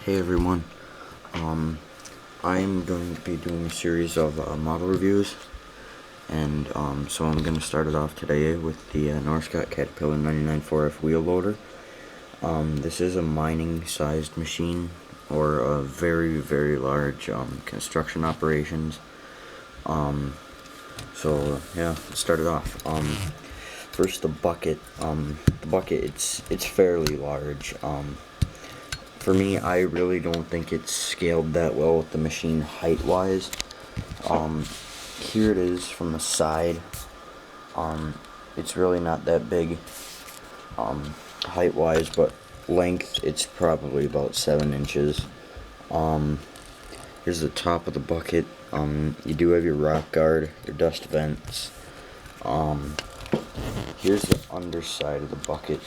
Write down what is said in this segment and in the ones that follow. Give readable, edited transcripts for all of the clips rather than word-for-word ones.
Hey everyone, I'm going to be doing a series of model reviews, and so I'm going to start it off today with the Norscot Caterpillar 99.4F wheel loader. This is a mining-sized machine, or a very, very large construction operations. So yeah, let's start it off. First, the bucket. It's fairly large. For me, I really don't think it's scaled that well with the machine height-wise. Here it is from the side. It's really not that big height-wise, but length, it's probably about 7 inches. Here's the top of the bucket. You do have your rock guard, your dust vents. Here's the underside of the bucket.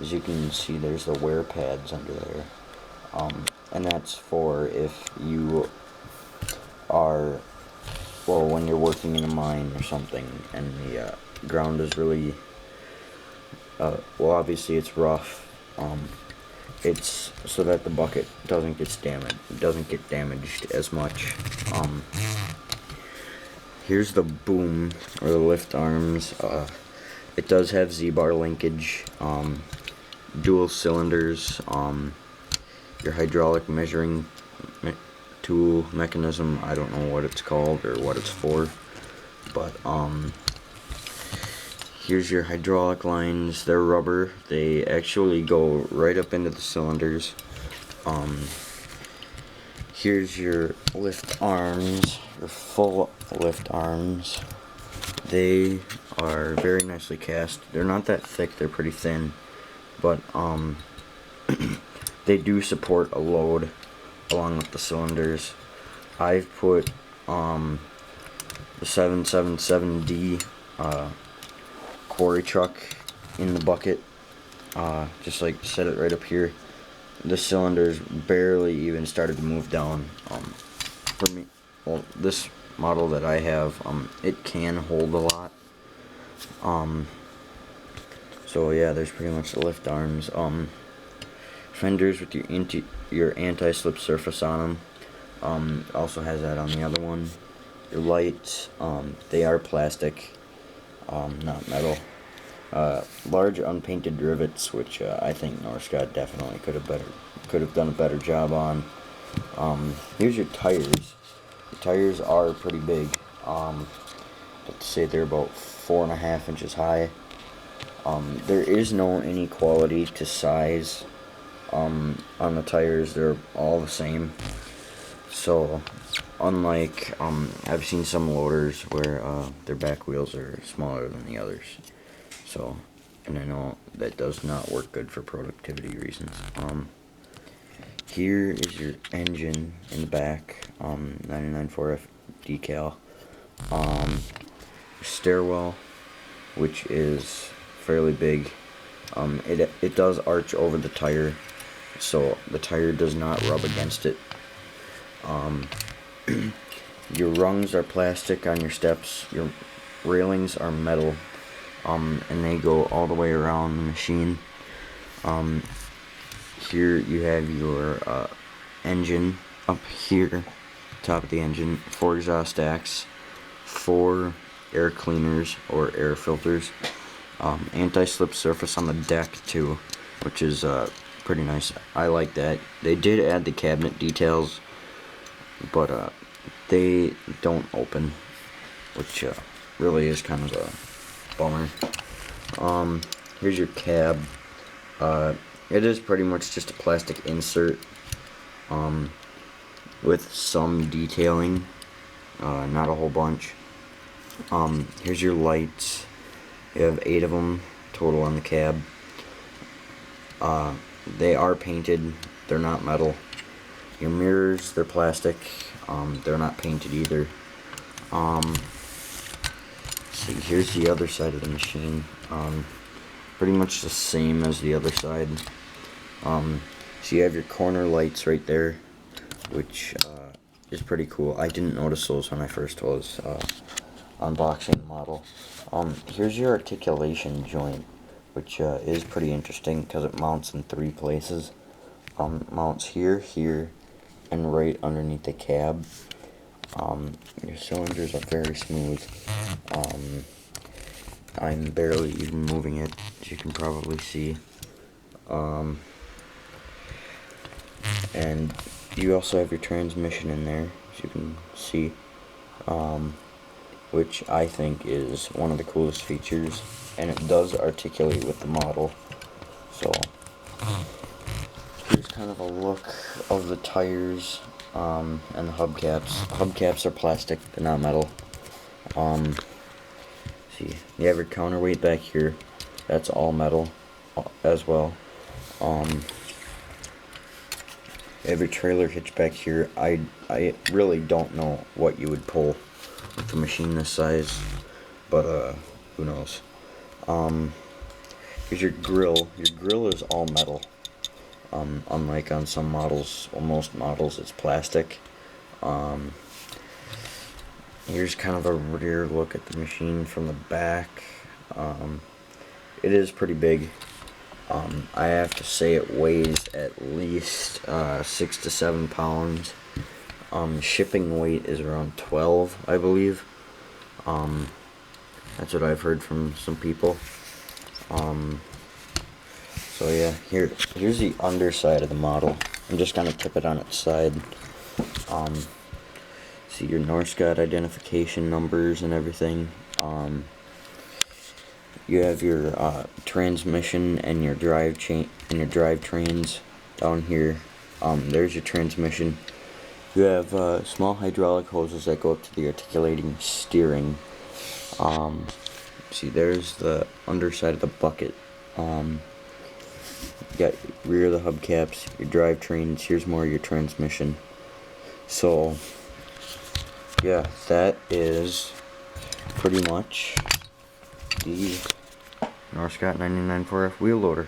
As you can see, there's the wear pads under there. And that's for if you are, well, when you're working in a mine or something and the ground is really, well, obviously it's rough. It's so that the bucket doesn't get damaged as much. Here's the boom, or the lift arms. It does have Z-bar linkage, dual cylinders, your hydraulic measuring tool mechanism. I don't know what it's called or what it's for, but here's your hydraulic lines. They're rubber. They actually go right up into the cylinders. Here's your lift arms, your full lift arms. They are very nicely cast. They're not that thick, they're pretty thin, but they do support a load along with the cylinders. I've put the 777D quarry truck in the bucket, just like set it right up here. The cylinders barely even started to move down. For me, well, this model that I have, it can hold a lot. So yeah, there's pretty much the lift arms. Fenders with your anti-slip surface on them. Also has that on the other one. Your lights, they are plastic, not metal. Large unpainted rivets, which I think Norscot definitely could have done a better job on. Here's your tires. The tires are pretty big. Let's say they're about 4.5 inches high. There is no inequality to size on the tires. They're all the same. So unlike I've seen some loaders where their back wheels are smaller than the others. So, and I know that does not work good for productivity reasons. Here is your engine in the back, 99.4F decal. Stairwell, which is fairly big. It does arch over the tire, so the tire does not rub against it. Your rungs are plastic on your steps. Your railings are metal, and they go all the way around the machine. Here you have your engine up here, top of the engine, 4 exhaust stacks, 4 air cleaners or air filters, anti-slip surface on the deck too, which is pretty nice. I like that. They did add the cabinet details, but they don't open, which really is kind of a bummer. Here's your cab. It is pretty much just a plastic insert with some detailing, not a whole bunch. Here's your lights. You have 8 of them total on the cab. They are painted. They're not metal. Your mirrors, they're plastic. They're not painted either. See, here's the other side of the machine. Pretty much the same as the other side. So you have your corner lights right there, which is pretty cool. I didn't notice those when I first was unboxing the model. Here's your articulation joint, which is pretty interesting because it mounts in 3 places. mounts here, here, and right underneath the cab. Your cylinders are very smooth. I'm barely even moving it, as you can probably see. And you also have your transmission in there, as you can see, which I think is one of the coolest features, and it does articulate with the model. So here's kind of a look of the tires and the hubcaps. Hubcaps are plastic, they're not metal. See, you have your counterweight back here. That's all metal as well. You have your trailer hitch back here. I really don't know what you would pull with a machine this size, but who knows. Here's your grill. Your grill is all metal. Unlike on some models, well, most models, it's plastic. Here's kind of a rear look at the machine from the back. It is pretty big. I have to say it weighs at least 6 to 7 pounds. Shipping weight is around 12, I believe. That's what I've heard from some people. So yeah, here's the underside of the model. I'm just gonna tip it on its side. See your Norscot identification numbers and everything. You have your transmission and your drive chain and your drivetrains down here. There's your transmission. You have small hydraulic hoses that go up to the articulating steering. See, there's the underside of the bucket. You got rear of the hubcaps, your drivetrains. Here's more of your transmission. So yeah, that is pretty much the Norscot 99.4F wheel loader.